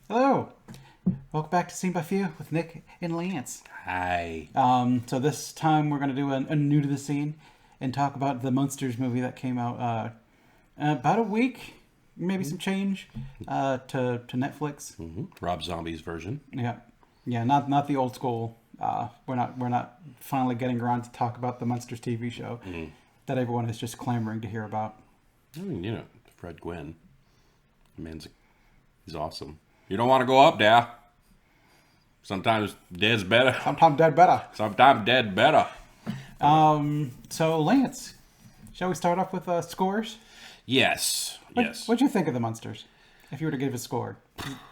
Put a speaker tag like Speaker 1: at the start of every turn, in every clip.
Speaker 1: Hello. Welcome back to Seen by Few with Nick and Lance.
Speaker 2: Hi.
Speaker 1: So this time we're going to do a new to the scene and talk about the Munsters movie that came out about a week, maybe some change, to Netflix.
Speaker 2: Rob Zombie's version.
Speaker 1: Yeah, not the old school. We're not finally getting around to talk about the Munsters TV show that everyone is just clamoring to hear about.
Speaker 2: I mean, Fred Gwynn. He's awesome. You don't want to go up there. Sometimes dead's better.
Speaker 1: Sometimes dead better.
Speaker 2: Sometimes dead better.
Speaker 1: So Lance, shall we start off with scores?
Speaker 2: Yes.
Speaker 1: What'd you think of the Munsters? If you were to give a score,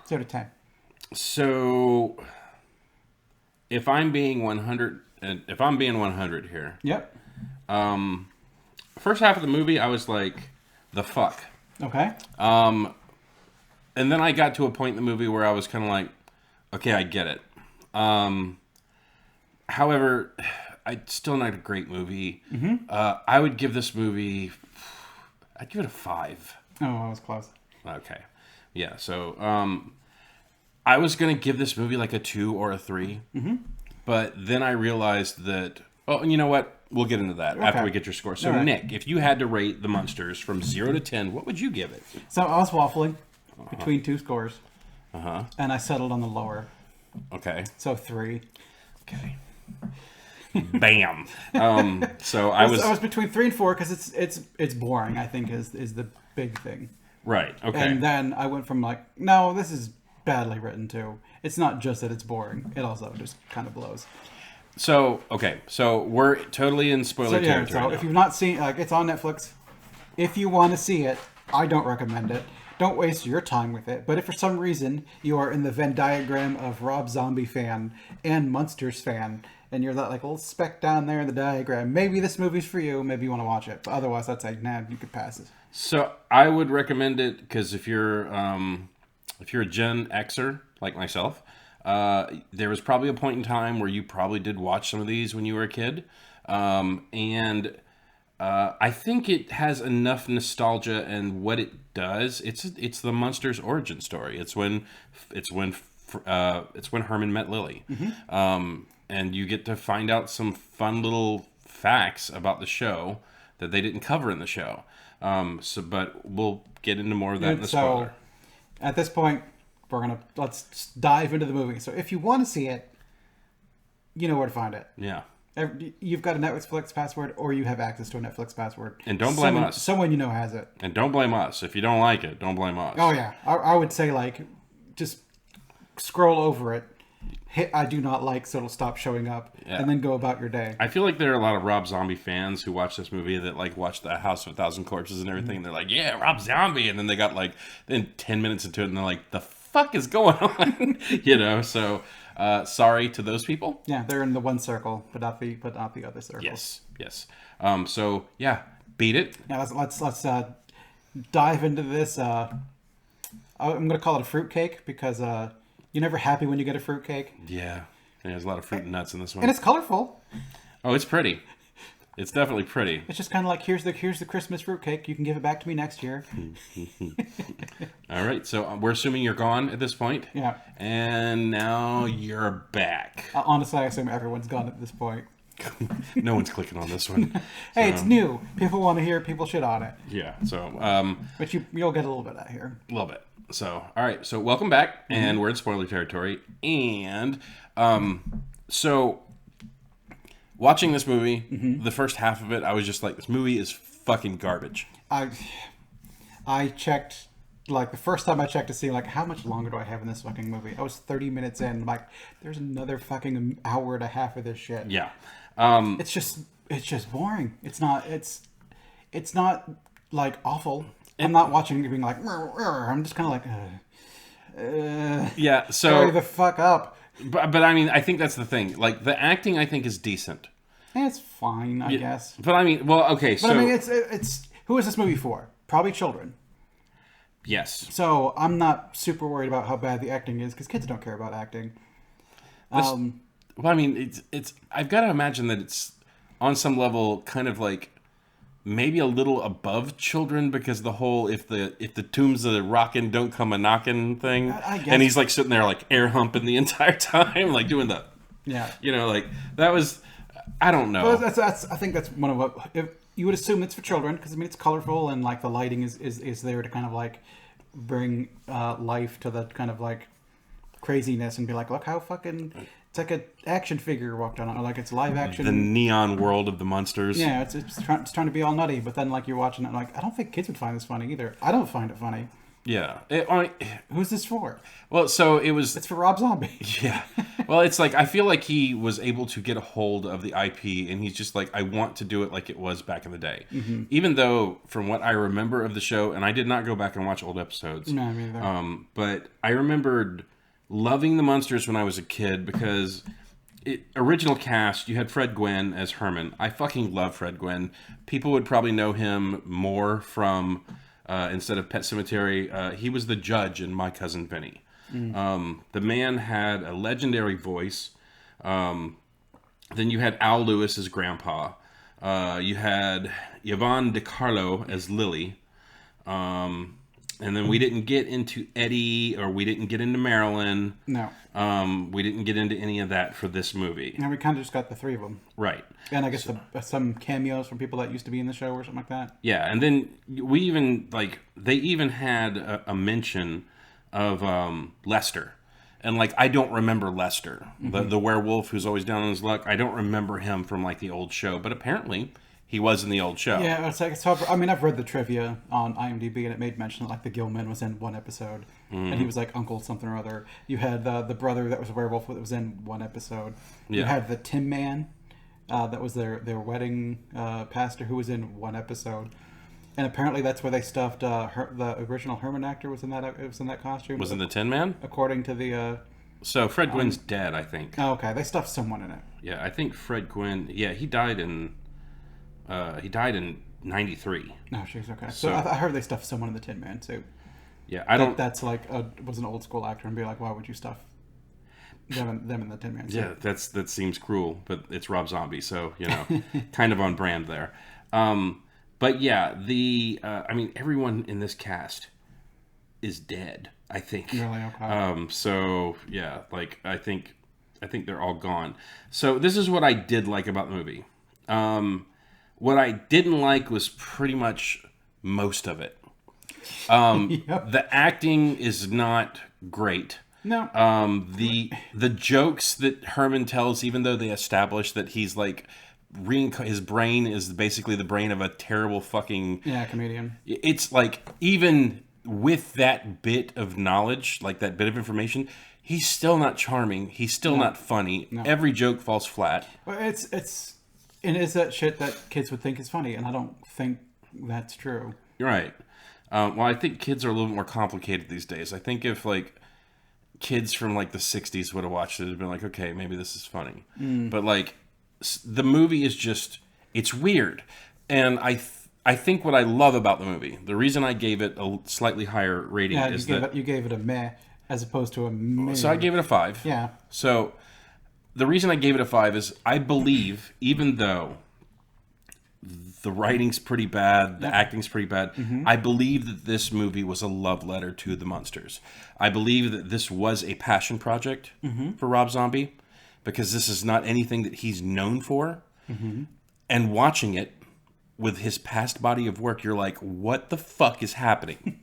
Speaker 1: 0 to 10.
Speaker 2: So, if I'm being 100 here.
Speaker 1: Yep.
Speaker 2: First half of the movie, I was like, the fuck.
Speaker 1: Okay.
Speaker 2: And then I got to a point in the movie where I was kind of like, okay, I get it. However, it's still not a great movie. I would give this movie, I'd give it a 5.
Speaker 1: Oh, I was close.
Speaker 2: Okay. Yeah, so I was going to give this movie like a 2 or a 3. But then I realized that, oh, and you know what? We'll get into that after we get your score. So,
Speaker 1: All right.
Speaker 2: Nick, if you had to rate the Munsters from 0 to 10, what would you give it?
Speaker 1: So I was waffling between two scores, and I settled on the lower.
Speaker 2: Okay.
Speaker 1: So 3.
Speaker 2: Okay. Bam. So I was
Speaker 1: between 3 and 4 because it's boring. I think is the big thing.
Speaker 2: right. Okay.
Speaker 1: And then I went from like, no, this is badly written too. It's not just that it's boring. It also just kind of blows.
Speaker 2: So okay. So we're totally in spoiler territory
Speaker 1: So
Speaker 2: now.
Speaker 1: if you've not seen, it's on Netflix. If you want to see it, I don't recommend it. Don't waste your time with it. But if for some reason you are in the Venn diagram of Rob Zombie fan and Munsters fan, and you're that like little speck down there in the diagram, maybe this movie's for you. Maybe you want to watch it. But otherwise, I'd say, nah, you could pass it.
Speaker 2: So I would recommend it because if you're a Gen Xer like myself, there was probably a point in time where you probably did watch some of these when you were a kid, and I think it has enough nostalgia and what it does. It's the Munsters origin story. It's when Herman met Lily, and you get to find out some fun little facts about the show that they didn't cover in the show. But we'll get into more of that in the spoiler.
Speaker 1: At this point, let's dive into the movie. So if you want to see it, you know where to find it.
Speaker 2: Yeah.
Speaker 1: You've got a Netflix password, or you have access to a Netflix password.
Speaker 2: And don't blame us.
Speaker 1: Someone you know has it.
Speaker 2: And don't blame us. If you don't like it, don't blame us.
Speaker 1: Oh, yeah. I would say, just scroll over it, hit I do not like so it'll stop showing up, and then go about your day.
Speaker 2: I feel like there are a lot of Rob Zombie fans who watch this movie that, watch The House of a Thousand Corpses and everything, and they're like, yeah, Rob Zombie! And then they got, then 10 minutes into it, and they're like, the fuck is going on? So... sorry to those people.
Speaker 1: Yeah, they're in the one circle, but not the other circle.
Speaker 2: Yes. So yeah, beat it.
Speaker 1: Yeah, let's dive into this. I'm gonna call it a fruitcake because you're never happy when you get a fruitcake.
Speaker 2: Yeah, there's a lot of fruit and nuts in this one,
Speaker 1: and it's colorful.
Speaker 2: Oh, it's pretty. It's definitely pretty.
Speaker 1: It's just kind of like here's the Christmas fruitcake. You can give it back to me next year.
Speaker 2: All right, so we're assuming you're gone at this point.
Speaker 1: Yeah.
Speaker 2: And now you're back.
Speaker 1: Honestly, I assume everyone's gone at this point.
Speaker 2: No one's clicking on this one.
Speaker 1: Hey, it's new. People want to hear people shit on it.
Speaker 2: Yeah. So.
Speaker 1: But you'll get a little bit out here.
Speaker 2: A little bit. So all right. So welcome back, and we're in spoiler territory, and so. Watching this movie, the first half of it, I was just like, this movie is fucking garbage.
Speaker 1: I checked, the first time I checked to see, how much longer do I have in this fucking movie? I was 30 minutes in. I'm like, there's another fucking hour and a half of this shit.
Speaker 2: Yeah.
Speaker 1: It's just boring. It's not awful. I'm not watching it being like, I'm just kind of like,
Speaker 2: yeah, so.
Speaker 1: Hurry the fuck up.
Speaker 2: But I mean, I think that's the thing. The acting, I think, is decent.
Speaker 1: It's fine, I guess.
Speaker 2: But I mean, well, okay, so...
Speaker 1: But I mean, it's... Who is this movie for? Probably children.
Speaker 2: Yes.
Speaker 1: So, I'm not super worried about how bad the acting is, because kids don't care about acting.
Speaker 2: Well, I mean, it's... I've got to imagine that it's, on some level, kind of maybe a little above children because the whole if the tombs are rocking, don't come a knocking thing.
Speaker 1: I guess.
Speaker 2: And he's like sitting there like air humping the entire time, like doing the like that was. I don't know.
Speaker 1: Well, that's I think that's one of what if you would assume it's for children because I mean it's colorful and like the lighting is there to kind of like bring life to the kind of like craziness and be like, look how fucking it's like an action figure walked on, or like it's live action.
Speaker 2: The neon world of the Munsters.
Speaker 1: Yeah, it's trying to be all nutty, but then like you're watching it like I don't think kids would find this funny either. I don't find it funny.
Speaker 2: Yeah.
Speaker 1: Who's this for?
Speaker 2: Well, so it was...
Speaker 1: It's for Rob Zombie.
Speaker 2: Yeah. Well, it's like, I feel like he was able to get a hold of the IP, and he's just like, I want to do it like it was back in the day. Mm-hmm. Even though, from what I remember of the show, and I did not go back and watch old episodes.
Speaker 1: No, me either.
Speaker 2: But I remembered loving the Munsters when I was a kid, because... original cast, you had Fred Gwynne as Herman. I fucking love Fred Gwynne. People would probably know him more from... instead of Pet Sematary, he was the judge in My Cousin Vinny. The man had a legendary voice. Then you had Al Lewis as Grandpa. You had Yvonne DiCarlo as Lily. And then we didn't get into Eddie, or we didn't get into Marilyn.
Speaker 1: No.
Speaker 2: We didn't get into any of that for this movie.
Speaker 1: And we kind of just got the three of them.
Speaker 2: Right.
Speaker 1: And I guess some cameos from people that used to be in the show or something like that.
Speaker 2: Yeah, and then we even, like, they even had a mention of Lester. And, like, I don't remember Lester, the werewolf who's always down on his luck. I don't remember him from, like, the old show. But apparently, he was in the old show.
Speaker 1: Yeah, it's like, so, I mean, I've read the trivia on IMDb, and it made mention that, like, the Gilman was in one episode. And he was, like, Uncle something or other. You had the brother that was a werewolf that was in one episode. You had the Tin Man. That was their wedding pastor who was in one episode, and apparently that's where they stuffed the original Herman actor was in that costume.
Speaker 2: Was in the Tin Man?
Speaker 1: According to the.
Speaker 2: So Fred Gwynne's dead, I think.
Speaker 1: Oh, okay, they stuffed someone in it.
Speaker 2: Yeah, I think Fred Gwynne. Yeah, he died in. He died in '93.
Speaker 1: Oh, jeez, okay. So I heard they stuffed someone in the Tin Man too.
Speaker 2: Yeah, I don't.
Speaker 1: That's like was an old school actor and be like, why would you stuff them in the Tin Man suit?
Speaker 2: Yeah, that seems cruel, but it's Rob Zombie, so kind of on brand there. But yeah, I mean, everyone in this cast is dead, I think.
Speaker 1: Really? Okay.
Speaker 2: So yeah, like I think they're all gone. So this is what I did like about the movie. What I didn't like was pretty much most of it. The acting is not great.
Speaker 1: No.
Speaker 2: The jokes that Herman tells, even though they establish that he's like his brain is basically the brain of a terrible fucking
Speaker 1: comedian.
Speaker 2: It's like, even with that bit of knowledge, like that bit of information, he's still not charming. He's still not funny. No. Every joke falls flat.
Speaker 1: Well, it's that shit that kids would think is funny, and I don't think that's true.
Speaker 2: You're right. Well, I think kids are a little bit more complicated these days. I think if like kids from like the 60s would have watched it, it'd been like, okay, maybe this is funny. But like the movie is just, it's weird. And I think what I love about the movie, the reason I gave it a slightly higher rating is that...
Speaker 1: you gave it a meh as opposed to a meh.
Speaker 2: So I gave it a 5.
Speaker 1: Yeah.
Speaker 2: So the reason I gave it a 5 is I believe, even though the writing's pretty bad, the acting's pretty bad, I believe that this movie was a love letter to the Munsters. I believe that this was a passion project for Rob Zombie, because this is not anything that he's known for. And watching it with his past body of work, you're like, what the fuck is happening?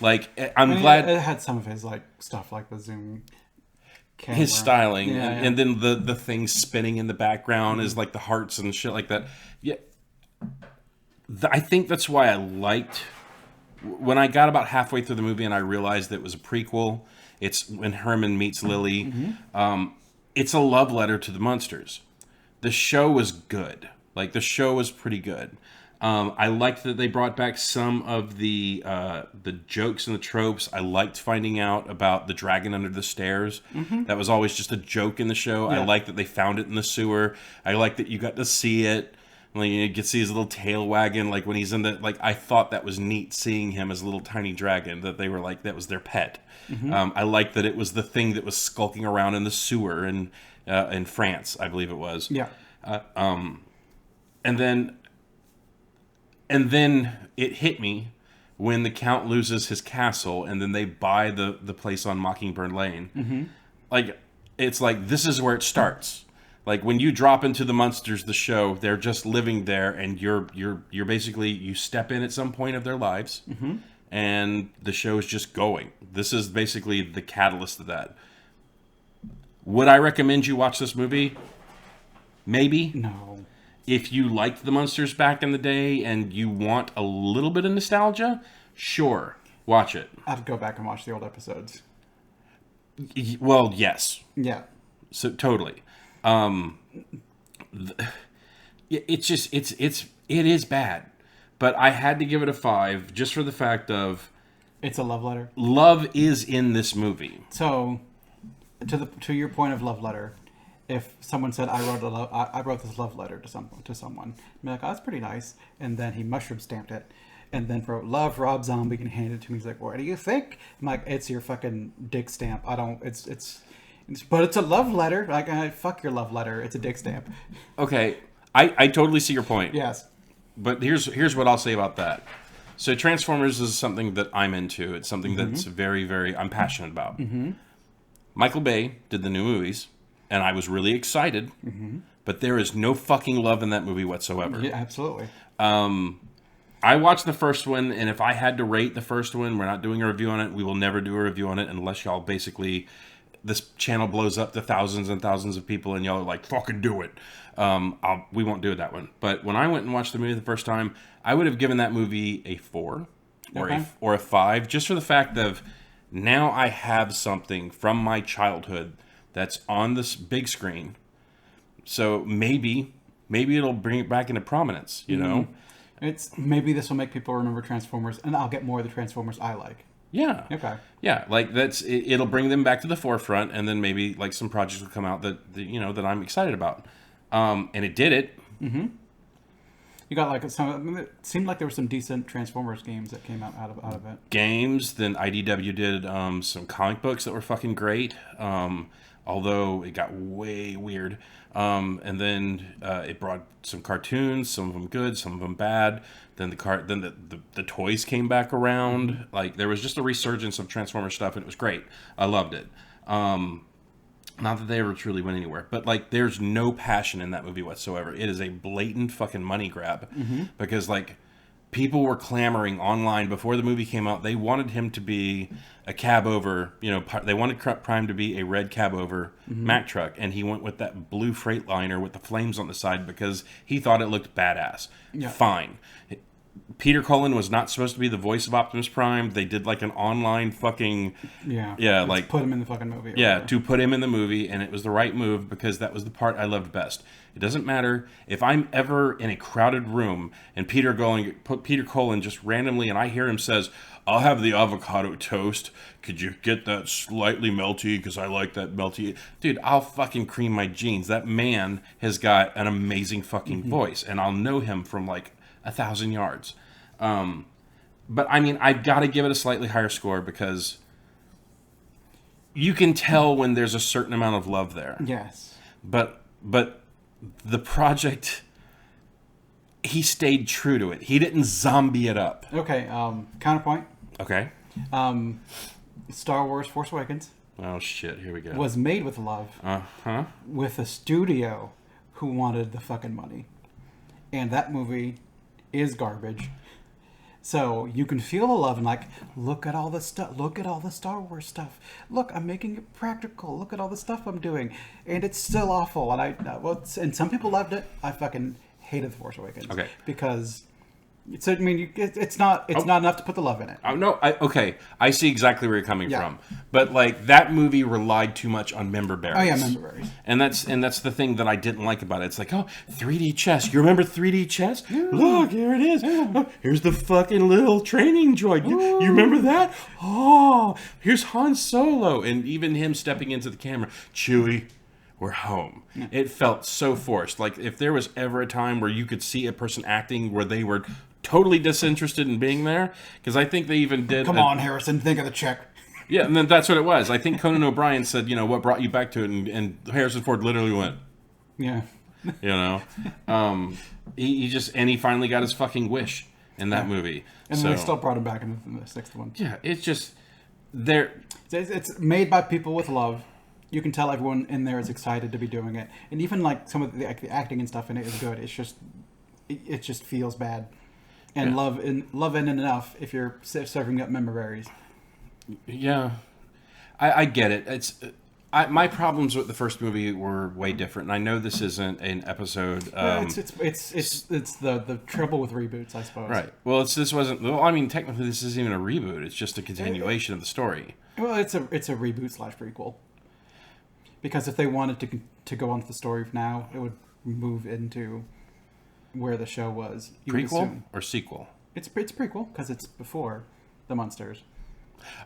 Speaker 2: Like, I'm glad...
Speaker 1: It had some of his like stuff, like the zoom camera.
Speaker 2: His styling, and then the things spinning in the background is like the hearts and shit like that. Yeah. I think that's why I liked... When I got about halfway through the movie and I realized that it was a prequel, it's when Herman meets Lily. It's a love letter to the Munsters. The show was good. Like, the show was pretty good. I liked that they brought back some of the jokes and the tropes. I liked finding out about the dragon under the stairs. That was always just a joke in the show. I liked that they found it in the sewer. I liked that you got to see it. Like, you could see his little tail wagging, like when he's in the, like, I thought that was neat seeing him as a little tiny dragon, that they were like, that was their pet. I liked that it was the thing that was skulking around in the sewer in France, I believe it was.
Speaker 1: Yeah.
Speaker 2: And then And then it hit me when the Count loses his castle and then they buy the place on Mockingbird Lane. Mm-hmm. Like, it's like, this is where it starts. Like, when you drop into the Munsters, the show, they're just living there, and you're basically, you step in at some point of their lives, mm-hmm. and the show is just going. This is basically the catalyst of that. Would I recommend you watch this movie? Maybe.
Speaker 1: No.
Speaker 2: If you liked the Munsters back in the day and you want a little bit of nostalgia, sure, watch it.
Speaker 1: I'd go back and watch the old episodes.
Speaker 2: Well, yes.
Speaker 1: Yeah.
Speaker 2: So totally. It's just it is bad, but I had to give it a 5 just for the fact of
Speaker 1: it's a love letter.
Speaker 2: Love is in this movie.
Speaker 1: So, to your point of love letter, if someone said I wrote this love letter to someone, I'd be like, oh, that's pretty nice, and then he mushroom stamped it, and then wrote love Rob Zombie and handed it to me. He's like, what do you think? I'm like, it's your fucking dick stamp. I don't. But it's a love letter. Like, fuck your love letter. It's a dick stamp.
Speaker 2: Okay, I totally see your point.
Speaker 1: Yes.
Speaker 2: But here's what I'll say about that. So Transformers is something that I'm into. It's something mm-hmm. that's very, very, I'm passionate about. Mm-hmm. Michael Bay did the new movies, and I was really excited. Mm-hmm. But there is no fucking love in that movie whatsoever.
Speaker 1: Yeah, absolutely.
Speaker 2: I watched the first one, and if I had to rate the first one, we're not doing a review on it. We will never do a review on it unless y'all basically... this channel blows up to thousands and thousands of people and y'all are like, fucking do it. We won't do that one. But when I went and watched the movie the first time, I would have given that movie a 4 or a 5, just for the fact of now I have something from my childhood that's on this big screen. So maybe it'll bring it back into prominence, you know?
Speaker 1: Maybe this will make people remember Transformers, and I'll get more of the Transformers I like.
Speaker 2: Yeah.
Speaker 1: Okay.
Speaker 2: Yeah, like it'll bring them back to the forefront, and then maybe like some projects will come out that that I'm excited about. And it did it. Mm-hmm.
Speaker 1: You got like it seemed like there were some decent Transformers games that came out of it.
Speaker 2: Games. Then IDW did some comic books that were fucking great. Although it got way weird. And then it brought some cartoons, some of them good, some of them bad. Then the toys came back around. Mm-hmm. Like there was just a resurgence of Transformers stuff, and it was great. I loved it. Not that they ever truly went anywhere, but like there's no passion in that movie whatsoever. It is a blatant fucking money grab mm-hmm. because like people were clamoring online before the movie came out. They wanted him to be a cab over, they wanted Prime to be a red cab over mm-hmm. Mack truck, and he went with that blue Freightliner with the flames on the side because he thought it looked badass. Yeah. Fine. Peter Cullen was not supposed to be the voice of Optimus Prime. They did like an online fucking... Yeah, like...
Speaker 1: put him in the fucking movie.
Speaker 2: Yeah, to put him in the movie, and it was the right move because that was the part I loved best. It doesn't matter if I'm ever in a crowded room and Peter Cullen just randomly, and I hear him says, I'll have the avocado toast. Could you get that slightly melty? Because I like that melty. Dude, I'll fucking cream my jeans. That man has got an amazing fucking mm-hmm. voice, and I'll know him from like 1,000 yards. But I mean, I've got to give it a slightly higher score because you can tell when there's a certain amount of love there.
Speaker 1: Yes.
Speaker 2: But the project, he stayed true to it. He didn't zombie it up.
Speaker 1: Okay. Counterpoint.
Speaker 2: Okay.
Speaker 1: Star Wars Force Awakens.
Speaker 2: Oh shit! Here we go.
Speaker 1: Was made with love.
Speaker 2: Uh-huh.
Speaker 1: With a studio who wanted the fucking money, and that movie is garbage. So you can feel the love and like, look at all the stuff. Look at all the Star Wars stuff. Look, I'm making it practical. Look at all the stuff I'm doing, and it's still awful. And and some people loved it. I fucking hated The Force Awakens.
Speaker 2: Okay.
Speaker 1: Because it's not enough to put the love in it.
Speaker 2: Oh no. I see exactly where you're coming from. But like that movie relied too much on member berries.
Speaker 1: Oh yeah, member berries.
Speaker 2: And that's the thing that I didn't like about it. It's like, 3D chess. You remember 3D chess? Yeah. Look, here it is. Yeah. Oh, here's the fucking little training droid. You remember that? Oh, here's Han Solo, and even him stepping into the camera. Chewie, we're home. Yeah. It felt so forced. Like if there was ever a time where you could see a person acting where they were totally disinterested in being there, because I think they even did...
Speaker 1: Come on, Harrison, think of the check.
Speaker 2: Yeah, and then that's what it was. I think Conan O'Brien said, what brought you back to it? And Harrison Ford literally went...
Speaker 1: Yeah.
Speaker 2: He finally got his fucking wish. in that movie.
Speaker 1: And
Speaker 2: so,
Speaker 1: they still brought him back in the sixth one.
Speaker 2: Yeah, it's just there.
Speaker 1: It's made by people with love. You can tell everyone in there is excited to be doing it, and even like some of the acting and stuff in it is good. It's just it just feels bad, and love isn't enough if you're serving up memory berries.
Speaker 2: Yeah, I get it. My problems with the first movie were way different, and I know this isn't an episode.
Speaker 1: It's the trouble with reboots, I suppose.
Speaker 2: Right. Well, this wasn't. Well, I mean, technically, this isn't even a reboot. It's just a continuation of the story.
Speaker 1: Well, it's a reboot / prequel. Because if they wanted to go on to the story now, it would move into where the show was.
Speaker 2: Prequel or sequel?
Speaker 1: It's prequel because it's before the Munsters.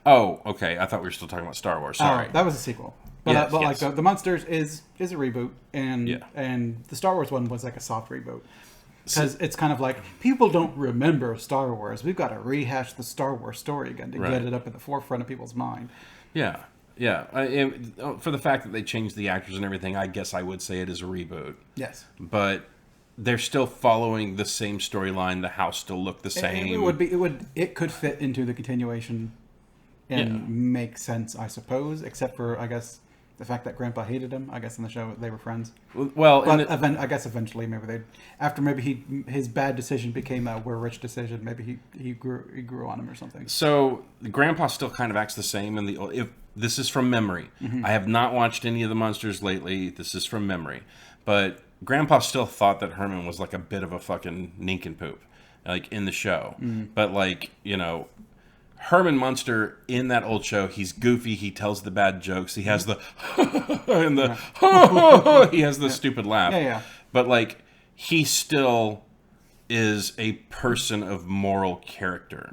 Speaker 2: Oh, okay. I thought we were still talking about Star Wars. Sorry,
Speaker 1: that was a sequel. But,
Speaker 2: yes,
Speaker 1: like the Munsters is a reboot, and the Star Wars one was like a soft reboot. Because it's kind of like, people don't remember Star Wars. We've got to rehash the Star Wars story again to get it up at the forefront of people's mind.
Speaker 2: Yeah. Yeah. For the fact that they changed the actors and everything, I guess I would say it is a reboot.
Speaker 1: Yes.
Speaker 2: But they're still following the same storyline. The house still looked the same.
Speaker 1: It could fit into the continuation and make sense, I suppose, except for, I guess, the fact that Grandpa hated him. I guess in the show they were friends.
Speaker 2: Well,
Speaker 1: but I guess eventually his bad decision became a we're rich decision. Maybe he grew on him or something.
Speaker 2: So Grandpa still kind of acts the same in the. If this is from memory, I have not watched any of the Munsters lately. This is from memory, but Grandpa still thought that Herman was like a bit of a fucking nincompoop, like in the show. But like Herman Munster in that old show, he's goofy. He tells the bad jokes. He has the and the he has the stupid laugh.
Speaker 1: Yeah.
Speaker 2: But like he still is a person of moral character.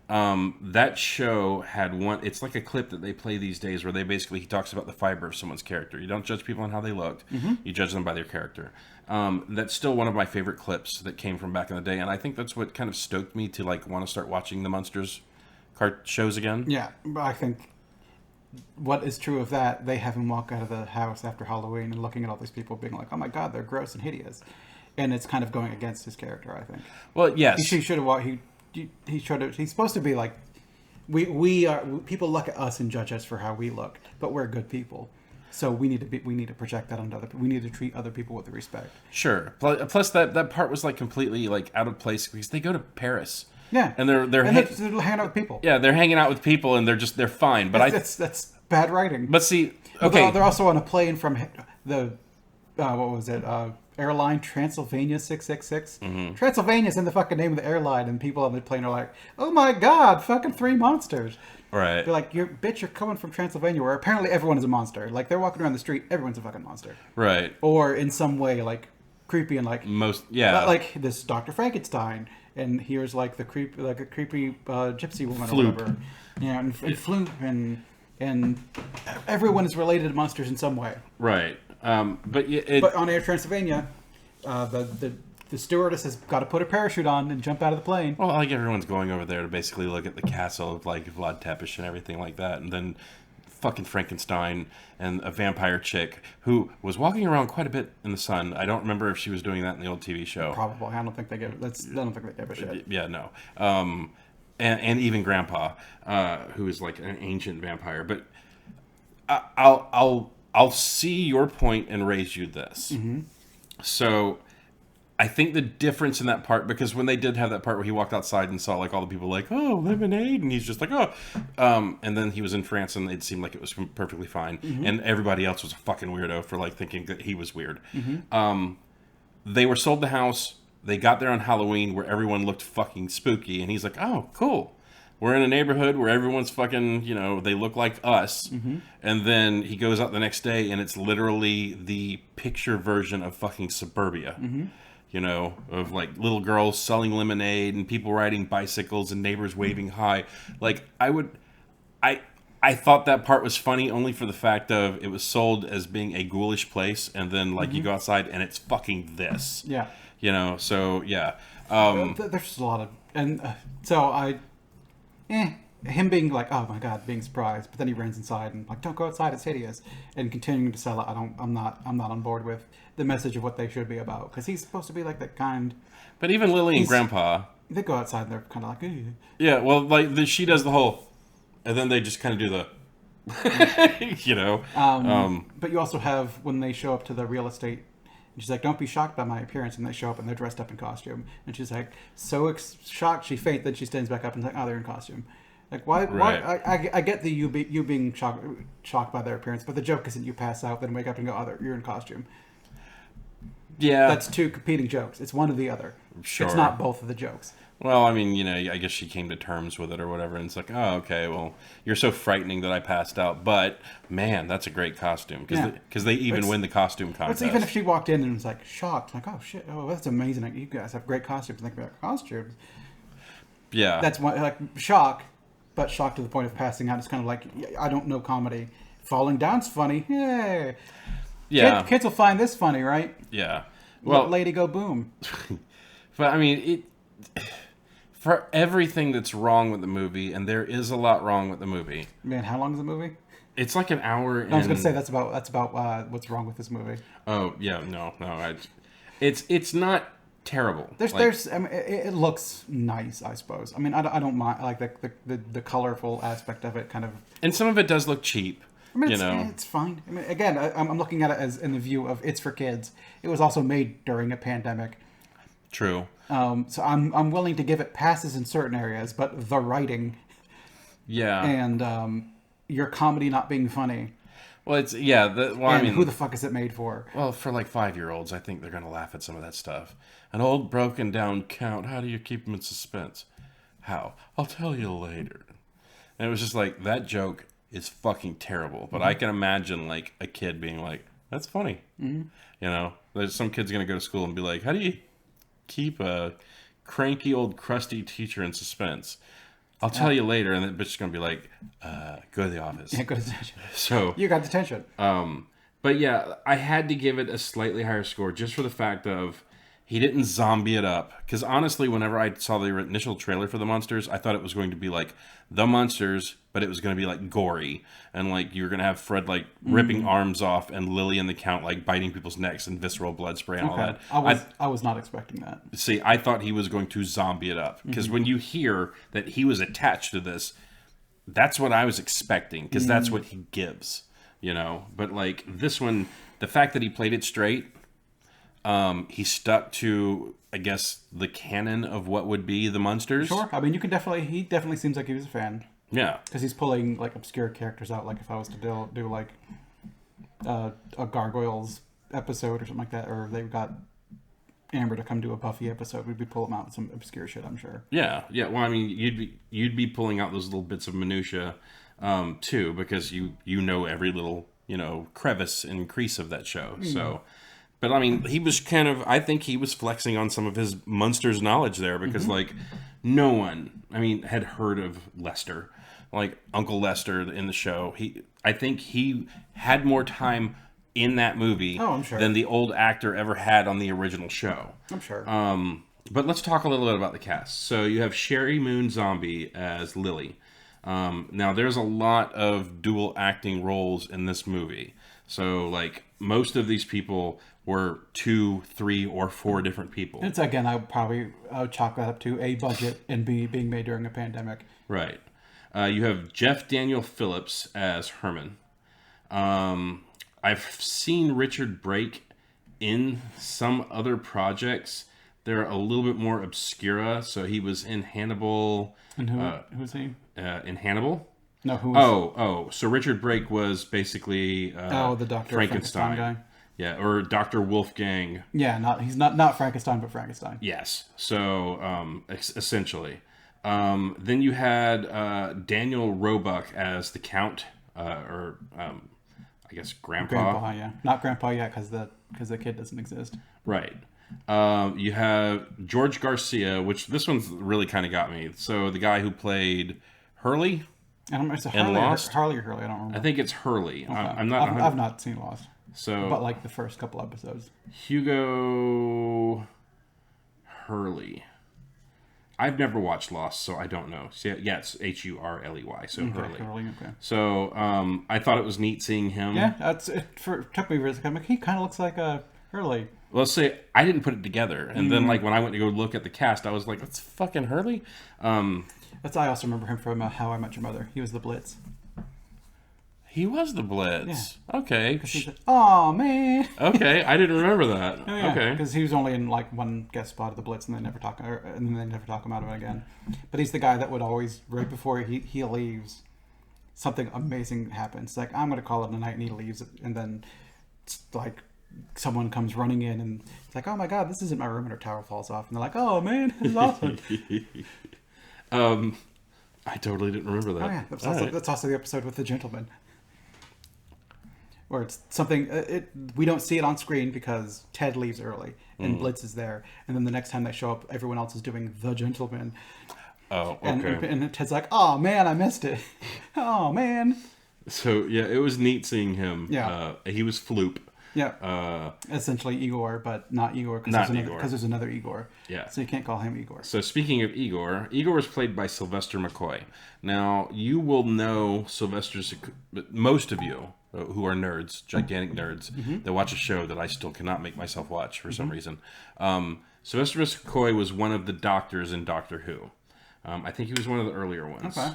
Speaker 2: That show had one. It's like a clip that they play these days where he talks about the fiber of someone's character. You don't judge people on how they looked. You judge them by their character. That's still one of my favorite clips that came from back in the day, and I think that's what kind of stoked me to like want to start watching the Munsters shows again.
Speaker 1: Yeah, but I think what is true of that, they have him walk out of the house after Halloween and looking at all these people being like, oh my god, they're gross and hideous. And it's kind of going against his character, I think.
Speaker 2: Well, yes.
Speaker 1: He should have he's supposed to be like, we are, people look at us and judge us for how we look, but we're good people. So we need to project that onto other people. We need to treat other people with respect.
Speaker 2: Sure. Plus that part was like completely like out of place because they go to Paris.
Speaker 1: Yeah,
Speaker 2: and they're
Speaker 1: hanging out with people.
Speaker 2: Yeah, they're hanging out with people, and they're fine. But
Speaker 1: that's bad writing.
Speaker 2: But see, okay,
Speaker 1: they're also on a plane from the what was it? Airline Transylvania 666. Transylvania's in the fucking name of the airline, and people on the plane are like, "Oh my god, fucking 3 monsters!"
Speaker 2: Right?
Speaker 1: They're like, "You're coming from Transylvania, where apparently everyone is a monster. Like they're walking around the street, everyone's a fucking monster."
Speaker 2: Right.
Speaker 1: Or in some way, like creepy and like like this Dr. Frankenstein. And here's like a creepy gypsy woman
Speaker 2: Floop.
Speaker 1: or whatever. Yeah, and Floop and everyone is related to monsters in some way.
Speaker 2: Right.
Speaker 1: But on Air Transylvania, the stewardess has got to put a parachute on and jump out of the plane.
Speaker 2: Well, like everyone's going over there to basically look at the castle of like Vlad Tepes and everything like that, and then fucking Frankenstein and a vampire chick who was walking around quite a bit in the sun. I don't remember if she was doing that in the old TV show.
Speaker 1: Probably. I don't think they give a shit.
Speaker 2: Yeah, no. And even Grandpa, who is like an ancient vampire. But I'll see your point and raise you this. So I think the difference in that part, because when they did have that part where he walked outside and saw like all the people like, oh, lemonade, and he's just like, oh, and then he was in France and it seemed like it was perfectly fine, and everybody else was a fucking weirdo for like thinking that he was weird. They were sold the house. They got there on Halloween where everyone looked fucking spooky, and he's like, oh, cool. We're in a neighborhood where everyone's fucking, they look like us. And then he goes out the next day and it's literally the picture version of fucking suburbia. Of like little girls selling lemonade and people riding bicycles and neighbors waving hi. Like I thought that part was funny only for the fact of it was sold as being a ghoulish place, and then like you go outside and it's fucking this.
Speaker 1: Yeah.
Speaker 2: So yeah.
Speaker 1: There's just a lot of, and him being like, oh my god, being surprised, but then he runs inside and like, don't go outside, it's hideous, and continuing to sell it. I'm not on board with the message of what they should be about, because he's supposed to be like that kind.
Speaker 2: But even Lily and Grandpa,
Speaker 1: They go outside and they're kind of like, "Ooh."
Speaker 2: Yeah, well, like she does the whole, and then they just kind of do the, you know.
Speaker 1: But you also have when they show up to the real estate. And she's like, "Don't be shocked by my appearance." And they show up and they're dressed up in costume. And she's like, so shocked she faints. Then she stands back up and is like, "Oh, they're in costume." Like, why?
Speaker 2: Right.
Speaker 1: Why? I get the you being shocked by their appearance, but the joke isn't you pass out, then wake up and go, "Oh, you're in costume."
Speaker 2: Yeah,
Speaker 1: That's two competing jokes. It's one or the other.
Speaker 2: Sure.
Speaker 1: It's not both of the jokes.
Speaker 2: Well, I mean, I guess she came to terms with it or whatever, and it's like, oh, okay, well, you're so frightening that I passed out, but man, that's a great costume because they even win the costume contest.
Speaker 1: Even if she walked in and was like shocked, like, "Oh shit, oh that's amazing, you guys have great costumes." Think about costumes.
Speaker 2: Yeah,
Speaker 1: That's one like shock, but shock to the point of passing out. It's kind of like, I don't know comedy. Falling down's funny. Yay.
Speaker 2: yeah,
Speaker 1: Kids will find this funny, right?
Speaker 2: yeah.
Speaker 1: Well,
Speaker 2: Well,
Speaker 1: lady go boom.
Speaker 2: but I mean, for everything that's wrong with the movie, and there is a lot wrong with the movie.
Speaker 1: Man, how long is the movie?
Speaker 2: It's like an hour.
Speaker 1: I was gonna say that's about what's wrong with this movie.
Speaker 2: Oh yeah, no. It's not terrible.
Speaker 1: There's I mean, it looks nice, I suppose. I mean, I don't mind like the colorful aspect of it, kind of.
Speaker 2: And some of it does look cheap.
Speaker 1: I mean, it's fine. I mean, again, I'm looking at it as in the view of it's for kids. It was also made during a pandemic.
Speaker 2: True.
Speaker 1: So I'm willing to give it passes in certain areas, but the writing,
Speaker 2: Yeah.
Speaker 1: and your comedy not being funny.
Speaker 2: Well, it's I mean,
Speaker 1: who the fuck is it made for?
Speaker 2: well, for like 5-year-olds, I think they're gonna laugh at some of that stuff. An old broken down count. How do you keep them in suspense? How? I'll tell you later. And it was just like that joke is fucking terrible. But I can imagine like a kid being like, "That's funny." There's some kid's gonna go to school and be like, "How do you keep a cranky old crusty teacher in suspense? I'll tell you later," and the bitch is gonna be like, "Go to the office."
Speaker 1: Yeah, good attention.
Speaker 2: So
Speaker 1: You got detention.
Speaker 2: but yeah, I had to give it a slightly higher score just for the fact of he didn't zombie it up. Because honestly, whenever I saw the initial trailer for the Munsters, I thought it was going to be like the Munsters, but it was going to be like gory. And like you were going to have Fred like ripping arms off and Lily and the Count like biting people's necks and visceral blood spray and all that.
Speaker 1: I was not expecting that.
Speaker 2: See, I thought he was going to zombie it up. Because when you hear that he was attached to this, that's what I was expecting. Because that's what he gives. But like this one, the fact that he played it straight, he stuck to, I guess, the canon of what would be the Munsters.
Speaker 1: Sure. I mean, he definitely seems like he was a fan.
Speaker 2: Yeah.
Speaker 1: Because he's pulling like obscure characters out. Like if I was to do like a Gargoyles episode or something like that, or they got Amber to come do a Buffy episode, we'd be pulling out some obscure shit, I'm sure.
Speaker 2: Yeah. Well, I mean, you'd be pulling out those little bits of minutia, too, because you know every little crevice and crease of that show. So. But, I mean, he was I think he was flexing on some of his Munsters knowledge there because, like, no one, had heard of Lester. Like, Uncle Lester in the show. I think he had more time in that movie
Speaker 1: I'm sure.
Speaker 2: than the old actor ever had on the original show.
Speaker 1: I'm sure.
Speaker 2: But let's talk a little bit about the cast. So, you have Sherry Moon Zombie as Lily. Now, there's a lot of dual acting roles in this movie. So, like, most of these people were 2, 3, or 4 different people.
Speaker 1: It's again, I would chalk that up to a budget and being made during a pandemic.
Speaker 2: Right. You have Jeff Daniel Phillips as Herman. I've seen Richard Brake in some other projects. They're a little bit more obscura. So he was in Hannibal.
Speaker 1: And who's he?
Speaker 2: In Hannibal.
Speaker 1: No, who was...
Speaker 2: So Richard Brake was basically
Speaker 1: the Dr. Frankenstein guy.
Speaker 2: Yeah, or Dr. Wolfgang.
Speaker 1: Yeah, he's not Frankenstein, but Frankenstein.
Speaker 2: Yes. So essentially, then you had Daniel Roebuck as the Count, I guess Grandpa.
Speaker 1: Grandpa, yeah, not Grandpa yet because the kid doesn't exist.
Speaker 2: Right. You have George Garcia, which this one's really kind of got me. So the guy who played Hurley.
Speaker 1: I don't know. It's
Speaker 2: Lost?
Speaker 1: Harley or Hurley. I don't remember.
Speaker 2: I think it's Hurley.
Speaker 1: Okay.
Speaker 2: I've
Speaker 1: not seen Lost.
Speaker 2: So,
Speaker 1: but like the first couple episodes.
Speaker 2: Hugo Hurley. I've never watched Lost, so I don't know. So, yeah, it's Hurley. So Hurley.
Speaker 1: Okay.
Speaker 2: So I thought it was neat seeing him.
Speaker 1: Yeah, took me a second. He kind of looks like a Hurley.
Speaker 2: let's say I didn't put it together, and then like when I went to go look at the cast, I was like, "That's fucking Hurley."
Speaker 1: I also remember him from How I Met Your Mother. He was the Blitz.
Speaker 2: He was the Blitz. Yeah. Okay.
Speaker 1: He's like, oh man.
Speaker 2: Okay, I didn't remember that. Oh, yeah. Okay.
Speaker 1: Because he was only in like one guest spot of the Blitz, and they never talk him out of it again. But he's the guy that would always, right before he leaves, something amazing happens. Like, I'm gonna call it a night, and he leaves, and then like someone comes running in, and it's like, oh my god, this isn't my room, and her tower falls off, and they're like, oh man, this is awesome.
Speaker 2: I totally didn't remember that.
Speaker 1: Oh yeah, that's also the episode with the gentleman. Or it's something, we don't see it on screen because Ted leaves early and Blitz is there. And then the next time they show up, everyone else is doing The Gentleman.
Speaker 2: Oh, okay.
Speaker 1: And Ted's like, oh man, I missed it. Oh man.
Speaker 2: So, yeah, it was neat seeing him.
Speaker 1: Yeah.
Speaker 2: He was Floop.
Speaker 1: Yeah. Essentially Igor, but not Igor because there's another Igor.
Speaker 2: Yeah.
Speaker 1: So you can't call him Igor.
Speaker 2: So speaking of Igor was played by Sylvester McCoy. Now, you will know Sylvester's, most of you who are nerds, gigantic nerds, that watch a show that I still cannot make myself watch for some reason. Sylvester McCoy was one of the doctors in Doctor Who. I think he was one of the earlier ones.
Speaker 1: Okay.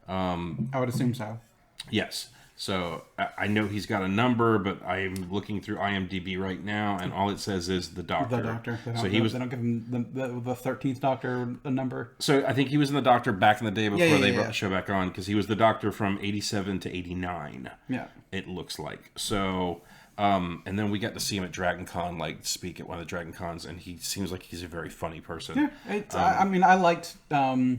Speaker 1: I would assume so.
Speaker 2: Yes. So I know he's got a number, but I'm looking through IMDb right now, and all it says is the Doctor.
Speaker 1: The Doctor. They
Speaker 2: They
Speaker 1: don't give him the 13th Doctor a number.
Speaker 2: So I think he was in the Doctor back in the day before they brought the show back on, because he was the Doctor from 87 to 89. Yeah. It looks like. So, and then we got to see him at Dragon Con, like speak at one of the Dragon Cons, and he seems like he's a very funny person.
Speaker 1: Yeah. I mean, I liked the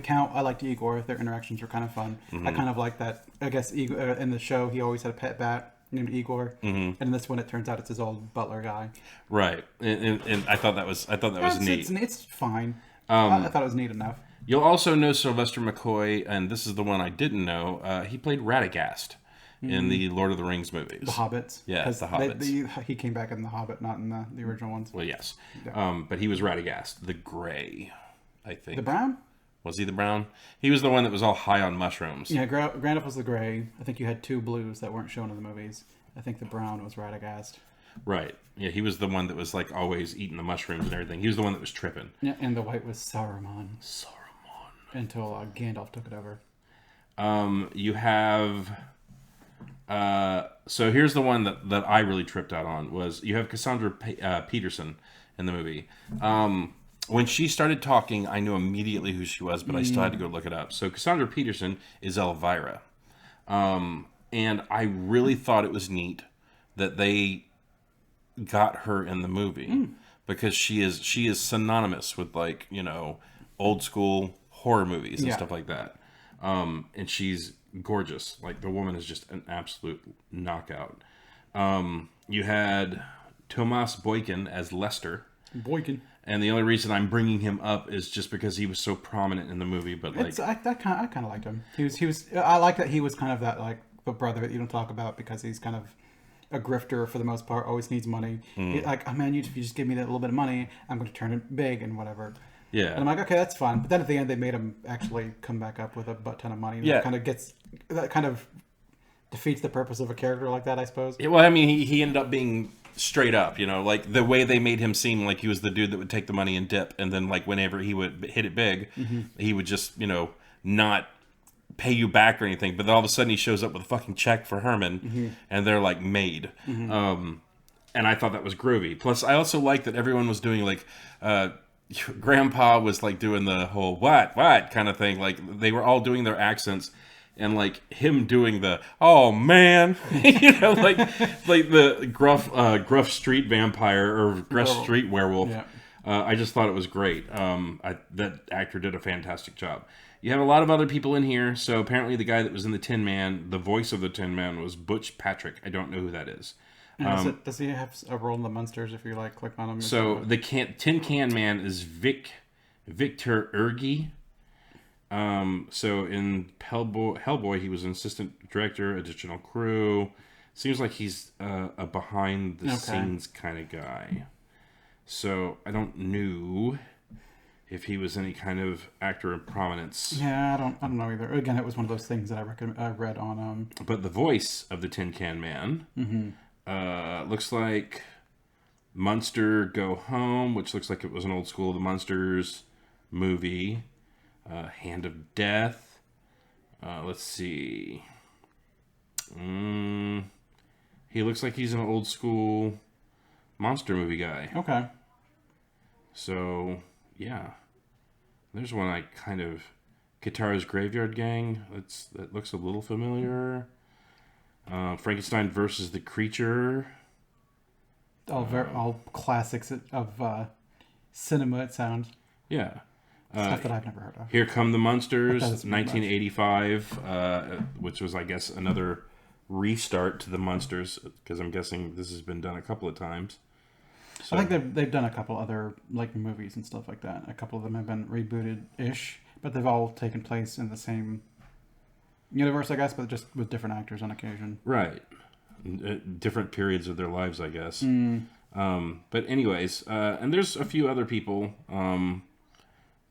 Speaker 1: Count. I liked Igor. Their interactions were kind of fun. I kind of like that. I guess Igor, in the show, he always had a pet bat named Igor, and in this one, it turns out it's his old butler guy.
Speaker 2: Right, and I thought that was neat.
Speaker 1: It's fine. I thought it was neat enough.
Speaker 2: You'll also know Sylvester McCoy, and this is the one I didn't know. He played Radagast in the Lord of the Rings movies.
Speaker 1: The Hobbits.
Speaker 2: Yeah, the Hobbits.
Speaker 1: He came back in The Hobbit, not in the original ones.
Speaker 2: Well, yes. Yeah. But he was Radagast, the Grey, I think.
Speaker 1: The Brown?
Speaker 2: Was he the Brown? He was the one that was all high on mushrooms.
Speaker 1: Yeah, Gandalf was the Grey. I think you had two blues that weren't shown in the movies. I think the Brown was Radagast.
Speaker 2: Right. Yeah, he was the one that was like always eating the mushrooms and everything. He was the one that was tripping.
Speaker 1: Yeah, and the white was Saruman. Until Gandalf took it over.
Speaker 2: You have... so here's the one that I really tripped out on, was you have Cassandra Peterson in the movie. When she started talking, I knew immediately who she was, but I still had to go look it up. So Cassandra Peterson is Elvira. And I really thought it was neat that they got her in the movie because she is synonymous with, like, you know, old school horror movies and stuff like that. And she's gorgeous. Like, the woman is just an absolute knockout. You had Tomas Boykin as Lester.
Speaker 1: Boykin.
Speaker 2: And the only reason I'm bringing him up is just because he was so prominent in the movie. But like,
Speaker 1: I kind of liked him. He was. I like that he was kind of that, like, the brother that you don't talk about because he's kind of a grifter for the most part. Always needs money. Like, oh man, if you just give me that little bit of money, I'm going to turn it big and whatever. Yeah. And I'm like, okay, that's fun. But then at the end, they made him actually come back up with a butt ton of money. And that kind of defeats the purpose of a character like that, I suppose.
Speaker 2: Yeah, well, I mean, he ended up being straight up, you know, like the way they made him seem like he was the dude that would take the money and dip, and then like whenever he would hit it big, he would just, you know, not pay you back or anything. But then all of a sudden he shows up with a fucking check for Herman, and they're like made. And I thought that was groovy. Plus, I also liked that everyone was doing like, Grandpa was like doing the whole what kind of thing. Like they were all doing their accents. And like him doing the oh man, you know, like the gruff street vampire or gruff street werewolf. Yeah. I just thought it was great. That actor did a fantastic job. You have a lot of other people in here. So apparently the guy that was in the Tin Man, the voice of the Tin Man, was Butch Patrick. I don't know who that is.
Speaker 1: Does he have a role in the Munsters? If you like click on him.
Speaker 2: So the Tin Can Man is Victor Ergy. So in Hellboy, he was an assistant director, additional crew. Seems like he's a behind the scenes kind of guy. So I don't know if he was any kind of actor of prominence.
Speaker 1: Yeah, I don't know either. Again, it was one of those things that I read on.
Speaker 2: But the voice of the Tin Can Man looks like Munster Go Home, which looks like it was an old school The Munsters movie. Hand of Death. Let's see. He looks like he's an old school monster movie guy.
Speaker 1: Okay.
Speaker 2: So, yeah. There's one I kind of... Guitar's Graveyard Gang. That looks a little familiar. Frankenstein versus the Creature.
Speaker 1: All classics of cinema, it sounds.
Speaker 2: Yeah.
Speaker 1: Stuff that I've never heard of.
Speaker 2: Here Come the Munsters,
Speaker 1: That doesn't mean
Speaker 2: 1985, which was, I guess, another restart to the Munsters, because I'm guessing this has been done a couple of times. So,
Speaker 1: I think they've done a couple other like movies and stuff like that. A couple of them have been rebooted-ish, but they've all taken place in the same universe, I guess, but just with different actors on occasion.
Speaker 2: Right. Different periods of their lives, I guess. But anyways, and there's a few other people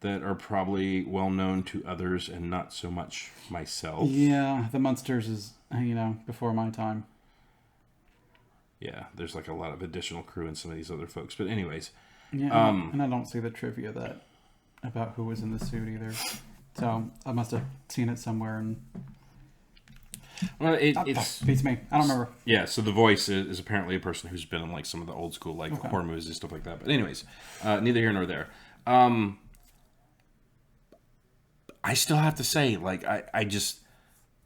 Speaker 2: that are probably well known to others and not so much myself.
Speaker 1: Yeah, the Munsters is, before my time.
Speaker 2: Yeah, there's like a lot of additional crew and some of these other folks. But anyways.
Speaker 1: Yeah, and I don't see the trivia about who was in the suit either. So I must have seen it somewhere and...
Speaker 2: Well, it's
Speaker 1: beats me. I don't remember.
Speaker 2: Yeah, so the voice is apparently a person who's been in like some of the old school like horror movies and stuff like that. But anyways, neither here nor there. I still have to say, like, I just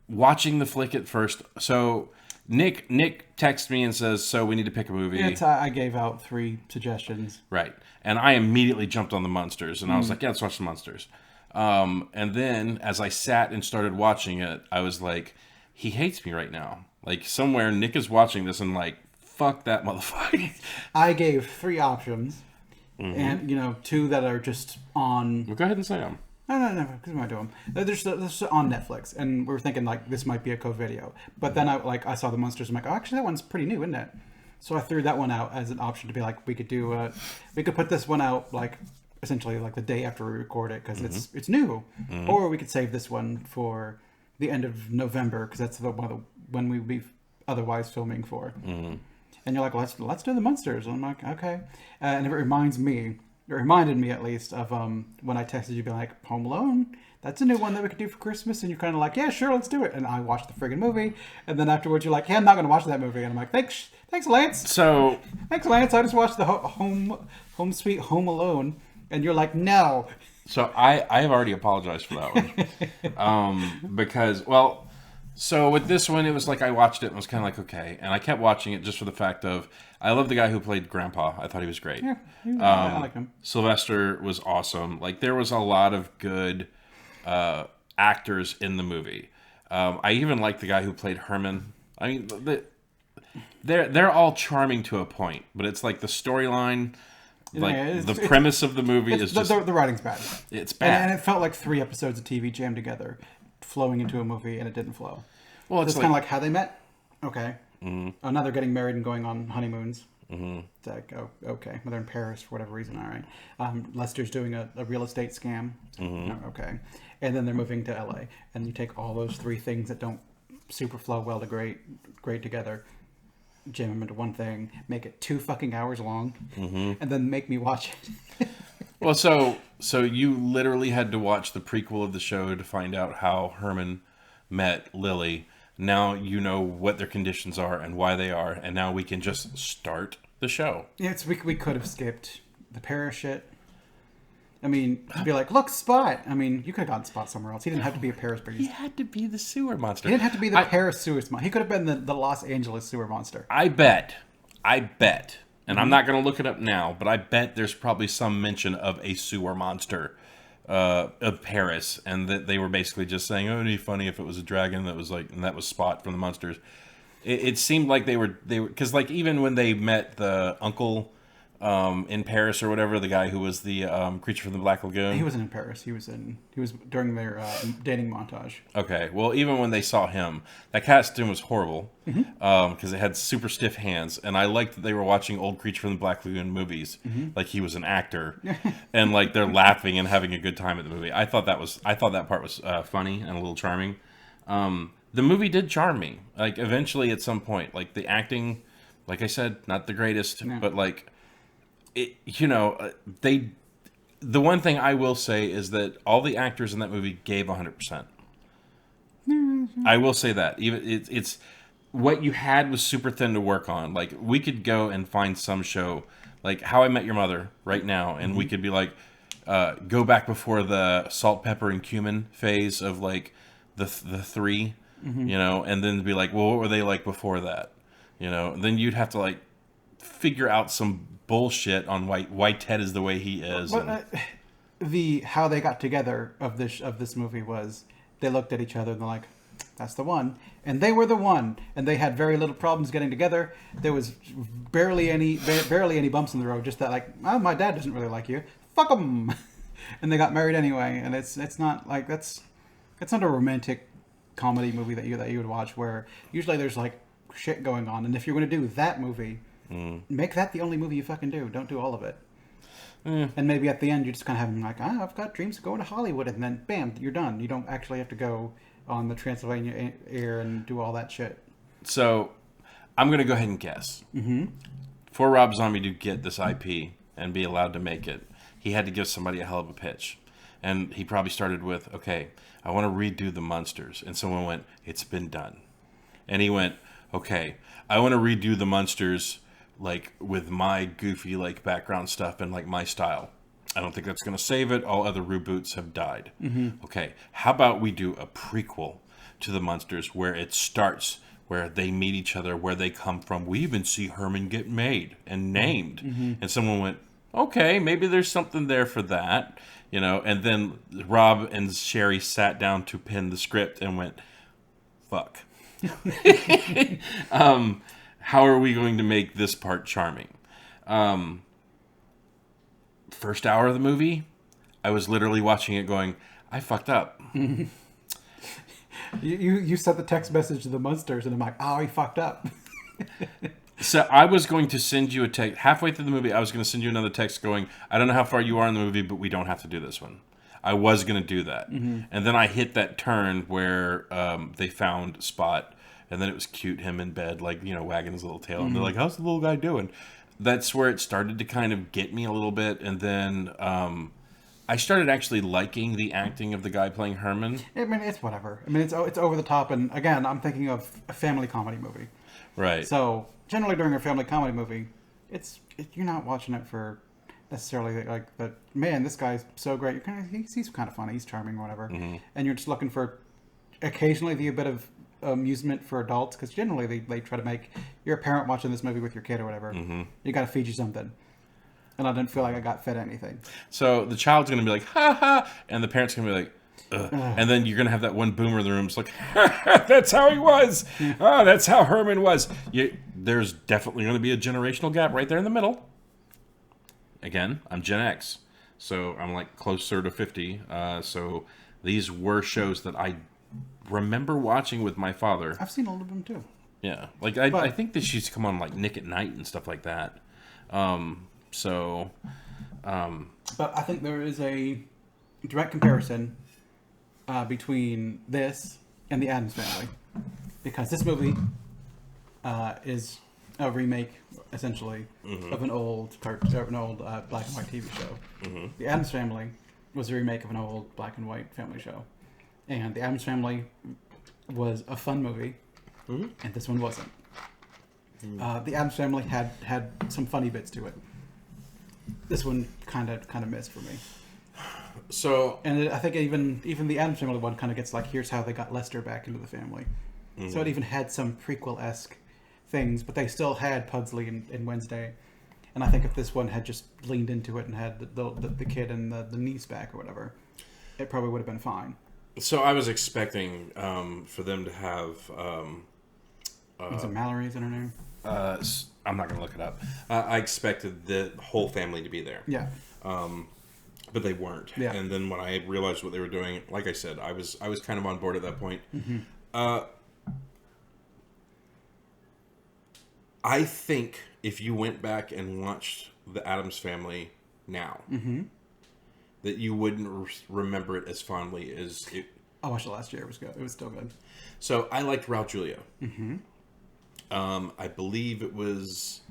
Speaker 2: watching the flick at first. So Nick texts me and says, "So we need to pick a movie."
Speaker 1: I gave out 3 suggestions.
Speaker 2: Right, and I immediately jumped on the Munsters, and I was like, "Yeah, let's watch the Munsters." And then as I sat and started watching it, I was like, he hates me right now. Like, somewhere Nick is watching this and like, fuck that motherfucker.
Speaker 1: I gave 3 options. And, 2 that are just on...
Speaker 2: Well, go ahead and say them.
Speaker 1: No, because I'm not doing them. They're just on Netflix. And we were thinking, like, this might be a co-video. But then I saw the Munsters. I'm like, oh, actually, that one's pretty new, isn't it? So I threw that one out as an option to be like, we could put this one out, like, essentially, like, the day after we record it, because it's new. Or we could save this one for... the end of November, because that's when we'd be otherwise filming for. And you're like, let's do the Munsters. And I'm like, okay. And it reminded me at least of when I texted you, being like, Home Alone. That's a new one that we could do for Christmas. And you're kind of like, yeah, sure, let's do it. And I watched the friggin' movie. And then afterwards, you're like, yeah, I'm not going to watch that movie. And I'm like, thanks, Lance. Thanks, Lance. I just watched the Home Sweet Home Alone. And you're like, no.
Speaker 2: So I have already apologized for that one. Because, well, so with this one, it was like I watched it and was kind of like, okay. And I kept watching it just for the fact of, I love the guy who played Grandpa. I thought he was great.
Speaker 1: Yeah, I like him.
Speaker 2: Sylvester was awesome. Like, there was a lot of good actors in the movie. I even like the guy who played Herman. I mean, they're all charming to a point. But it's like the storyline... Like, the premise of the movie is just...
Speaker 1: The writing's bad.
Speaker 2: It's bad.
Speaker 1: And it felt like 3 episodes of TV jammed together, flowing into a movie, and it didn't flow.
Speaker 2: Well,
Speaker 1: it's kind of like how they met. Okay. Oh, now they're getting married and going on honeymoons. It's like, oh, okay. Well, they're in Paris for whatever reason. All right. Lester's doing a real estate scam. Oh, okay. And then they're moving to LA. And you take all those 3 things that don't super flow well to great together, jam them into one thing, make it 2 fucking hours long, and then make me watch it.
Speaker 2: Well, so you literally had to watch the prequel of the show to find out how Herman met Lily. Now you know what their conditions are and why they are, and now we can just start the show.
Speaker 1: Yeah, we could have skipped the Paris shit. I mean, to be like, look, Spot. I mean, you could have gotten Spot somewhere else. He didn't have to be a Paris beast.
Speaker 2: He had to be the sewer monster.
Speaker 1: He didn't have to be the Paris sewer monster. He could have been the Los Angeles sewer monster.
Speaker 2: I bet, and I'm not going to look it up now, but I bet there's probably some mention of a sewer monster of Paris, and that they were basically just saying, oh, it'd be funny if it was a dragon that was like, and that was Spot from the Munsters. It seemed like they were, because like even when they met the uncle in Paris or whatever, the guy who was the creature from the Black Lagoon.
Speaker 1: He wasn't in Paris. He was during their dating montage.
Speaker 2: Okay, well, even when they saw him, that costume was horrible because it had super stiff hands, and I liked that they were watching old Creature from the Black Lagoon movies, like he was an actor, and like they're laughing and having a good time at the movie. I thought that part was funny and a little charming. The movie did charm me. Like eventually, at some point, like the acting, like I said, not the greatest, but like they. The one thing I will say is that all the actors in that movie gave 100%. I will say that. Even it's what you had was super thin to work on. Like, we could go and find some show like How I Met Your Mother right now, and we could be like, go back before the salt, pepper, and cumin phase of like the three, and then be like, well, what were they like before that? And then you'd have to like figure out some bullshit on why Ted is the way he is.
Speaker 1: But, how they got together of this movie was they looked at each other and they're like, that's the one, and they were the one, and they had very little problems getting together. There was barely any bumps in the road. Just that, like, oh, my dad doesn't really like you. Fuck him, and they got married anyway. And it's not like that's not a romantic comedy movie that you would watch, where usually there's like shit going on. And if you're going to do that movie, make that the only movie you fucking do. Don't do all of it. And maybe at the end you're just kind of having like, I've got dreams of going to Hollywood, and then bam, you're done. You don't actually have to go on the Transylvania Air and do all that shit.
Speaker 2: So I'm going to go ahead and guess. For Rob Zombie to get this IP and be allowed to make it, he had to give somebody a hell of a pitch. And he probably started with, okay, I want to redo the Munsters. And someone went, it's been done. And he went, okay, I want to redo the Munsters like with my goofy like background stuff and like my style. I don't think that's going to save it. All other reboots have died. Okay, how about we do a prequel to the Munsters where it starts, where they meet each other, where they come from. We even see Herman get made and named. And someone went, okay, maybe there's something there for that. And then Rob and Sherry sat down to pen the script and went, fuck. How are we going to make this part charming? First hour of the movie, I was literally watching it going, I fucked up.
Speaker 1: You sent the text message to the Munsters, and I'm like, oh, he fucked up.
Speaker 2: So I was going to send you a text. Halfway through the movie, I was going to send you another text going, I don't know how far you are in the movie, but we don't have to do this one. I was going to do that. And then I hit that turn where they found Spot, and then it was cute, him in bed, like, wagging his little tail. And they're like, how's the little guy doing? That's where it started to kind of get me a little bit. And then I started actually liking the acting of the guy playing Herman.
Speaker 1: I mean, it's whatever. I mean, it's over the top. And again, I'm thinking of a family comedy movie.
Speaker 2: Right.
Speaker 1: So generally during a family comedy movie, you're not watching it for necessarily like the, man, this guy's so great. You're he's kind of funny. He's charming or whatever. And you're just looking for occasionally a bit of amusement for adults, because generally they try to make, you're a parent watching this movie with your kid or whatever, you got to feed you something, and I didn't feel like I got fed anything. So
Speaker 2: the child's gonna be like, ha ha, and the parent's gonna be like, ugh. And then you're gonna have that one boomer in the room. It's like, that's how he was. Oh, that's how Herman was. There's definitely gonna be a generational gap right there in the middle. Again, I'm Gen X, so I'm like closer to 50. So these were shows that I remember watching with my father.
Speaker 1: I've seen all of them too.
Speaker 2: Yeah, like I think that she's come on like Nick at Night and stuff like that. But
Speaker 1: I think there is a direct comparison between this and the Addams Family, because this movie is a remake, essentially, of an old black and white TV show. The Addams Family was a remake of an old black and white family show. And the Addams Family was a fun movie, and this one wasn't. The Addams Family had some funny bits to it. This one kind of missed for me.
Speaker 2: So,
Speaker 1: and I think even the Addams Family one kind of gets like, here's how they got Lester back into the family. So it even had some prequel-esque things, but they still had Pugsley and Wednesday. And I think if this one had just leaned into it and had the kid and the niece back or whatever, it probably would have been fine.
Speaker 2: So I was expecting for them to have...
Speaker 1: is it Mallory, is in her name?
Speaker 2: I'm not going to look it up. I expected the whole family to be there.
Speaker 1: Yeah.
Speaker 2: But they weren't.
Speaker 1: Yeah.
Speaker 2: And then when I realized what they were doing, like I said, I was kind of on board at that point. I think if you went back and watched the Addams Family now... that you wouldn't remember it as fondly as it.
Speaker 1: I watched it last year. It was good. It was still good.
Speaker 2: So I liked Raul Julia. I believe it was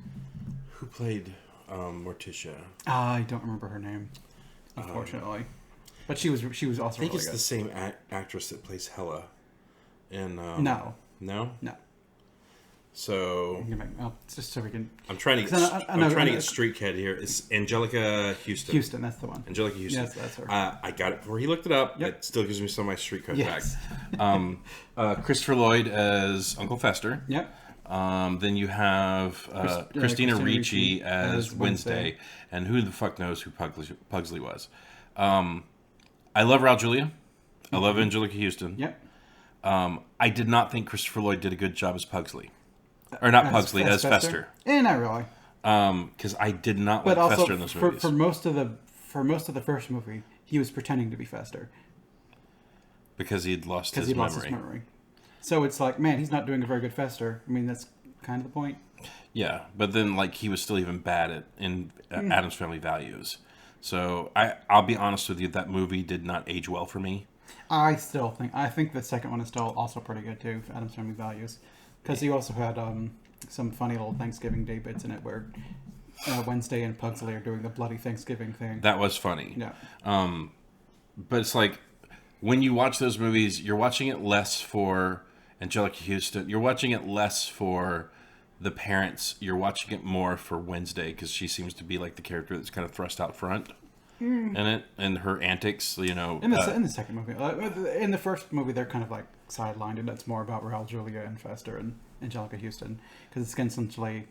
Speaker 2: who played Morticia.
Speaker 1: I don't remember her name, unfortunately. But she was also
Speaker 2: I think
Speaker 1: really
Speaker 2: it's
Speaker 1: good.
Speaker 2: the same actress that plays Hela. In
Speaker 1: No.
Speaker 2: No. So
Speaker 1: just so we can.
Speaker 2: I'm trying to get. I'm trying to get street cred here. It's Angelica Houston.
Speaker 1: Houston, that's the one.
Speaker 2: Angelica Houston.
Speaker 1: Yes, that's her.
Speaker 2: I got it before he looked it up.
Speaker 1: Yep.
Speaker 2: It still gives me some of my street cred
Speaker 1: Yes.
Speaker 2: back. Christopher Lloyd as Uncle Fester.
Speaker 1: Yep.
Speaker 2: Then you have Christina Ricci as Wednesday. And who the fuck knows who Pugsley was. I love Raul Julia. I love Angelica Houston.
Speaker 1: Yep.
Speaker 2: I did not think Christopher Lloyd did a good job as Pugsley. Or not Pugsley, as Fester.
Speaker 1: Not really.
Speaker 2: Because I did not like Fester in those movies.
Speaker 1: For most of the first movie, he was pretending to be Fester.
Speaker 2: Because he lost his memory.
Speaker 1: So it's like, man, he's not doing a very good Fester. I mean, that's kind of the point.
Speaker 2: Yeah, but then like he was still even bad in Addams Family Values. So I'll be honest with you, that movie did not age well for me.
Speaker 1: I think the second one is still also pretty good too, Addams Family Values, because he also had some funny little Thanksgiving Day bits in it where Wednesday and Pugsley are doing the bloody Thanksgiving thing.
Speaker 2: That was funny.
Speaker 1: Yeah.
Speaker 2: But it's like when you watch those movies, you're watching it less for Angelica Houston. You're watching it less for the parents. You're watching it more for Wednesday because she seems to be like the character that's kind of thrust out front in it, and her antics. In
Speaker 1: the second movie, in the first movie, they're kind of like sidelined, and it's more about Raul Julia and Fester and Angelica Houston because it's essentially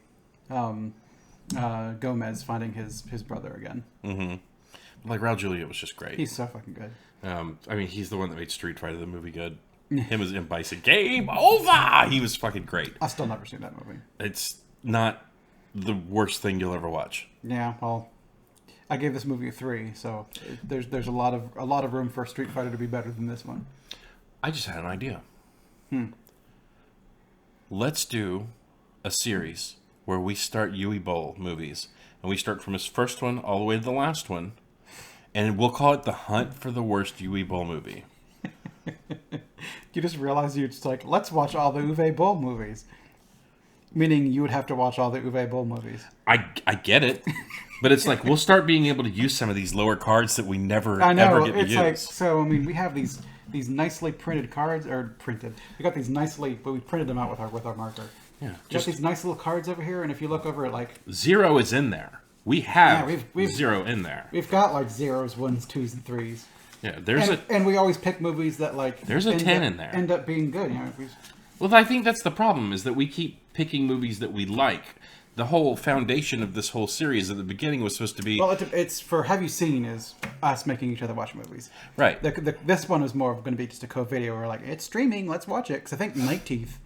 Speaker 1: Gomez finding his brother again.
Speaker 2: Mm-hmm. Like Raul Julia was just great.
Speaker 1: He's so fucking good.
Speaker 2: I mean, he's the one that made Street Fighter the movie good. Him as M. Bison. Game over! He was fucking great.
Speaker 1: I've still never seen that movie.
Speaker 2: It's not the worst thing you'll ever watch.
Speaker 1: Yeah, well, I gave this movie a 3, so there's a lot of room for Street Fighter to be better than this one.
Speaker 2: I just had an idea. Let's do a series where we start Yui Bowl movies, and we start from his first one all the way to the last one, and we'll call it The Hunt for the Worst Yui Bowl Movie.
Speaker 1: You just realize you're just like, let's watch all the Uwe Boll movies. Meaning you would have to watch all the Uwe Boll movies.
Speaker 2: I get it. But it's like, we'll start being able to use some of these lower cards that we never
Speaker 1: I know,
Speaker 2: ever get to use.
Speaker 1: Like, so, I mean, we have these nicely printed cards, or printed. We got these nicely, but we printed them out with our marker.
Speaker 2: Yeah.
Speaker 1: We got these nice little cards over here, and if you look over at like...
Speaker 2: 0 is in there. We have we've 0 in there.
Speaker 1: We've got like 0s, 1s, 2s, and 3s.
Speaker 2: Yeah,
Speaker 1: and we always pick movies that like
Speaker 2: there's a 10 in there
Speaker 1: end up being good.
Speaker 2: Well, I think that's the problem is that we keep picking movies that we like. The whole foundation of this whole series at the beginning was supposed to be
Speaker 1: it's for Have You Seen is us making each other watch movies.
Speaker 2: Right.
Speaker 1: This one was more going to be just a co-video. We're like, it's streaming, let's watch it. Because I think Night Teeth,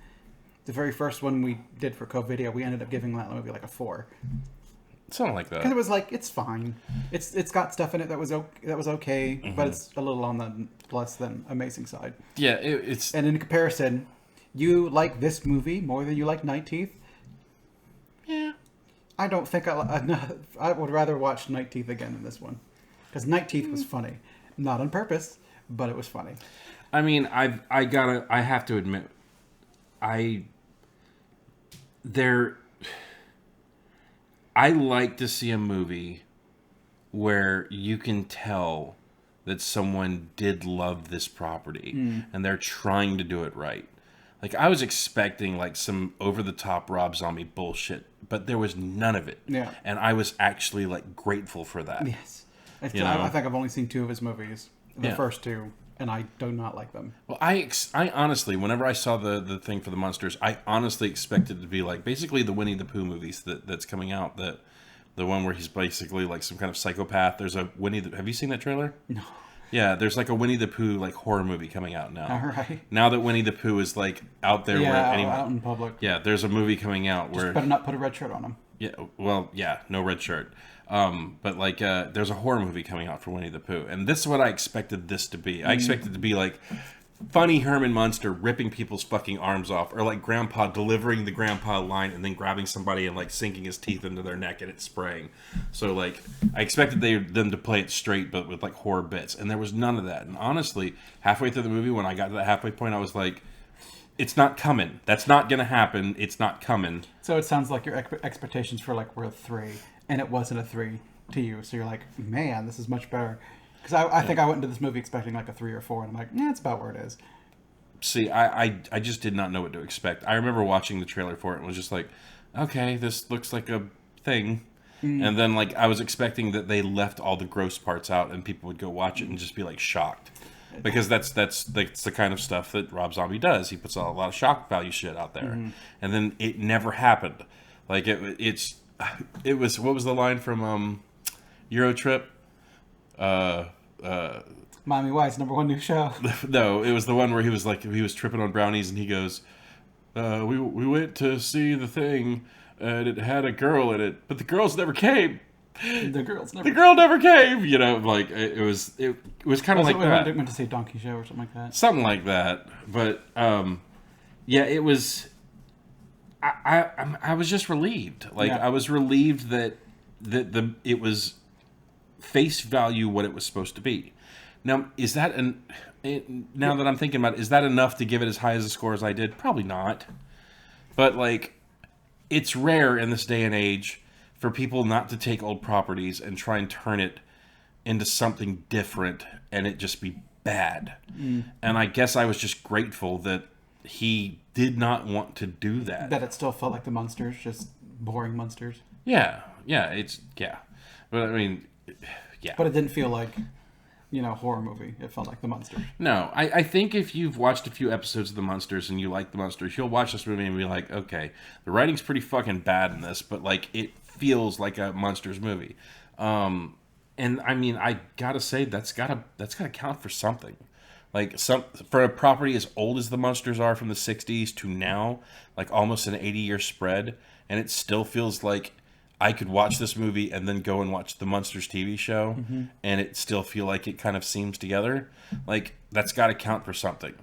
Speaker 1: the very first one we did for co-video, we ended up giving that movie like a 4.
Speaker 2: Something like that.
Speaker 1: Because it was like, it's fine. It's got stuff in it that was okay, but it's a little on the less than amazing side.
Speaker 2: Yeah, it's...
Speaker 1: And in comparison, you like this movie more than you like Night Teeth?
Speaker 2: Yeah.
Speaker 1: I don't think I would rather watch Night Teeth again than this one. Because Night Teeth was funny. Not on purpose, but it was funny.
Speaker 2: I mean, I have to admit, I like to see a movie where you can tell that someone did love this property and they're trying to do it right. Like, I was expecting like some over-the-top Rob Zombie bullshit, but there was none of it.
Speaker 1: Yeah.
Speaker 2: And I was actually like grateful for that.
Speaker 1: Yes. I think I've only seen 2 of his movies. The first 2. And I do not like them.
Speaker 2: Well, I honestly, whenever I saw the thing for the Munsters, I honestly expected it to be like basically the Winnie the Pooh movies that's coming out. The one where he's basically like some kind of psychopath. There's a have you seen that trailer?
Speaker 1: No.
Speaker 2: Yeah, there's like a Winnie the Pooh like horror movie coming out now.
Speaker 1: All right.
Speaker 2: Now that Winnie the Pooh is like out there
Speaker 1: out in public.
Speaker 2: Yeah, there's a movie coming out where
Speaker 1: just better not put a red shirt on him.
Speaker 2: Yeah, well, yeah, no red shirt. But like, there's a horror movie coming out for Winnie the Pooh, and this is what I expected this to be. I expected it to be like funny Herman Munster ripping people's fucking arms off, or like Grandpa delivering the Grandpa line and then grabbing somebody and like sinking his teeth into their neck and it's spraying. So like, I expected them to play it straight, but with like horror bits, and there was none of that. And honestly, halfway through the movie, when I got to that halfway point, I was like, it's not coming. That's not going to happen. It's not coming.
Speaker 1: So it sounds like your expectations for like were 3, and it wasn't a 3 to you. So you're like, man, this is much better. Because I think I went into this movie expecting like a 3 or 4, and I'm like, yeah, it's about where it is.
Speaker 2: See, I just did not know what to expect. I remember watching the trailer for it and was just like, okay, this looks like a thing. And then like I was expecting that they left all the gross parts out and people would go watch it and just be like shocked. Because that's the kind of stuff that Rob Zombie does. He puts a lot of shock value shit out there. And then it never happened. Like it was what was the line from Euro Trip?
Speaker 1: Miami Vice, #1 new show.
Speaker 2: No, it was the one where he was tripping on brownies and he goes, we went to see the thing and it had a girl in it, but the girls never came. The girl never came. You know, like it was kind of like that.
Speaker 1: Went to see a donkey show or something like that.
Speaker 2: Something like that. But yeah, it was. I was just relieved. Like I was relieved that it was face value what it was supposed to be. Now, is that now that I'm thinking about it, is that enough to give it as high as a score as I did? Probably not. But like, it's rare in this day and age for people not to take old properties and try and turn it into something different and it just be bad. And I guess I was just grateful that he did not want to do that.
Speaker 1: That it still felt like the Munsters, just boring Munsters.
Speaker 2: Yeah. But I mean, yeah.
Speaker 1: But it didn't feel like, horror movie. It felt like the Munsters.
Speaker 2: No, I think if you've watched a few episodes of the Munsters and you like the Munsters, you'll watch this movie and be like, okay, the writing's pretty fucking bad in this, but like it feels like a Munsters movie. And I mean, I gotta say that's gotta count for something. Like for a property as old as the Munsters are from the 60s to now, like almost an 80-year spread, and it still feels like I could watch this movie and then go and watch the Munsters TV show, and it still feel like it kind of seems together. Like, that's got to count for something,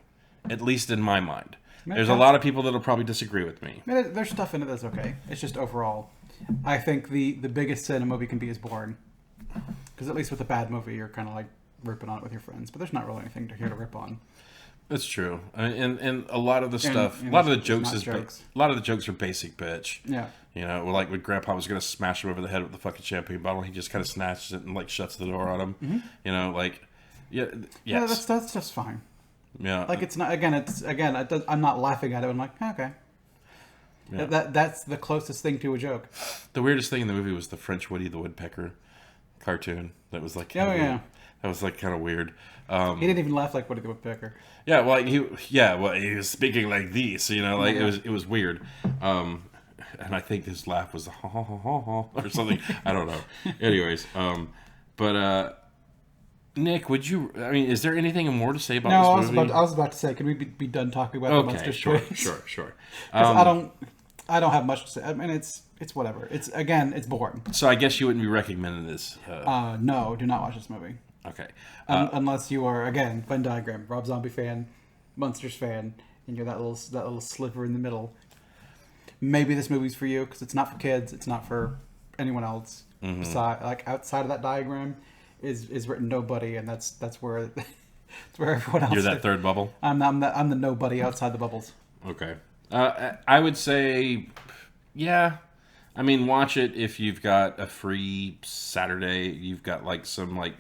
Speaker 2: at least in my mind. There's a lot of people that'll probably disagree with me.
Speaker 1: I mean, there's stuff in it that's okay. It's just overall, I think the biggest sin a movie can be is boring. Because at least with a bad movie, you're kind of like ripping on it with your friends, but there's not really anything here to rip on.
Speaker 2: That's true, and a lot of the stuff, a lot of the jokes a lot of the jokes are basic bitch.
Speaker 1: Yeah,
Speaker 2: like when Grandpa was gonna smash him over the head with the fucking champagne bottle, he just kind of snatches it and like shuts the door on him.
Speaker 1: Yeah, that's just fine.
Speaker 2: Yeah,
Speaker 1: like it's not I'm not laughing at it. I'm like, okay, that's the closest thing to a joke.
Speaker 2: The weirdest thing in the movie was the French Woody the Woodpecker cartoon. That was like that was like kind of weird.
Speaker 1: He didn't even laugh like Woody the Woodpecker.
Speaker 2: Yeah, well, he was speaking like this, it was weird. And I think his laugh was ha ha ha ha ha or something. I don't know. Anyways, but Nick, is there anything more to say about this movie?
Speaker 1: I was about to say, can we be done talking about the Munsters?
Speaker 2: Sure.
Speaker 1: I don't have much to say. I mean, it's whatever. It's boring.
Speaker 2: So I guess you wouldn't be recommending this.
Speaker 1: No, do not watch this movie.
Speaker 2: Okay.
Speaker 1: Unless you are, again, Venn diagram, Rob Zombie fan, Munsters fan, and you're that little sliver in the middle. Maybe this movie's for you because it's not for kids. It's not for anyone else. Outside of that diagram is written nobody, and that's where that's where everyone else.
Speaker 2: You're that third bubble.
Speaker 1: I'm the nobody outside the bubbles.
Speaker 2: Okay. I would say, yeah. I mean, watch it if you've got a free Saturday. You've got like some like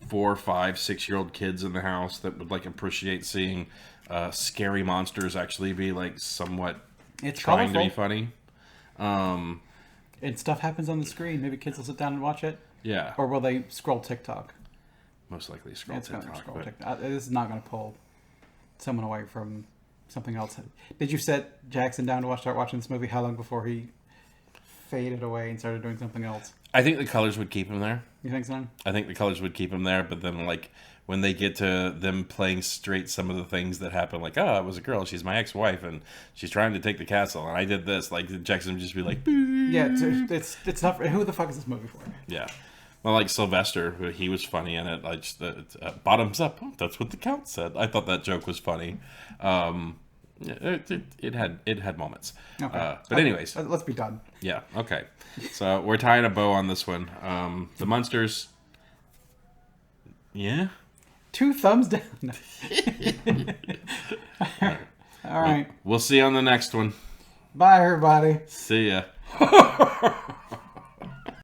Speaker 2: 4, 5, 6-year-old kids in the house that would like appreciate seeing scary monsters actually be like somewhat trying to be funny.
Speaker 1: And stuff happens on the screen. Maybe kids will sit down and watch it.
Speaker 2: Yeah.
Speaker 1: Or will they scroll TikTok?
Speaker 2: Most likely scroll TikTok.
Speaker 1: This is not going to pull someone away from something else. Did you set Jackson down to start watching this movie? How long before he faded away and started doing something else?
Speaker 2: I think the colors would keep him there.
Speaker 1: You think so?
Speaker 2: I think the colors would keep him there, but then like when they get to them playing straight some of the things that happen, like, oh, it was a girl, she's my ex-wife, and she's trying to take the castle, and I did this, like Jackson would just be like, boo.
Speaker 1: Yeah, it's not. Who the fuck is this movie for?
Speaker 2: Yeah. Well, like Sylvester, he was funny in it. I just bottoms up. Oh, that's what the Count said. I thought that joke was funny. It had moments.
Speaker 1: Okay.
Speaker 2: But anyways,
Speaker 1: let's be done.
Speaker 2: Yeah. Okay. So we're tying a bow on this one. The Munsters. Yeah.
Speaker 1: 2 thumbs down. All right.
Speaker 2: We'll see you on the next one.
Speaker 1: Bye, everybody.
Speaker 2: See ya.